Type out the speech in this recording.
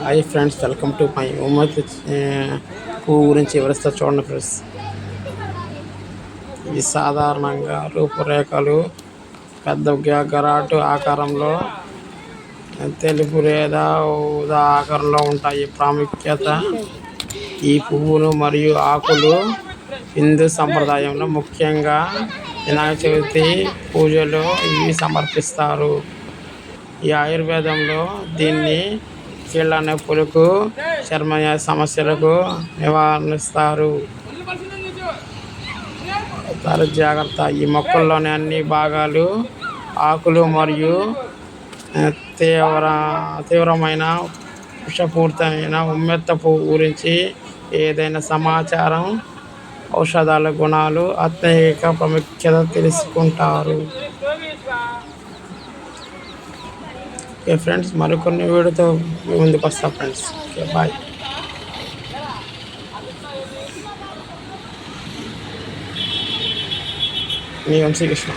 Hi friends, welcome to my ఉమ్మతి పువ్వు గురించి వివరిస్తా చూడండి ఫ్రెండ్స్. ఇది సాధారణంగా రూపురేఖలు పెద్ద గరాటు ఆకారంలో తెలుపు లేదా ఊదా ఆకారంలో ఉంటాయి. ప్రాముఖ్యత: ఈ పువ్వులు మరియు ఆకులు హిందూ సంప్రదాయంలో ముఖ్యంగా వినాయక చవితి పూజలో ఇవి సమర్పిస్తారు. ఈ ఆయుర్వేదంలో దీన్ని కీళ్ళ నొప్పులకు, చర్మ సమస్యలకు నివారిస్తారు. జాగ్రత్త: ఈ మొక్కల్లోని అన్ని భాగాలు, ఆకులు మరియు తీవ్రమైన విషపూరితమైన ఉమ్మెత్త పువ్వు గురించి ఏదైనా సమాచారం, ఔషధాల గుణాలు, ఆధ్యాత్మిక ప్రాముఖ్యత తెలుసుకుంటారు. ఓకే ఫ్రెండ్స్, మరికొన్ని వీడియోతో ముందుకు వస్తా ఫ్రెండ్స్. Okay, bye. మీ వంశీకృష్ణ.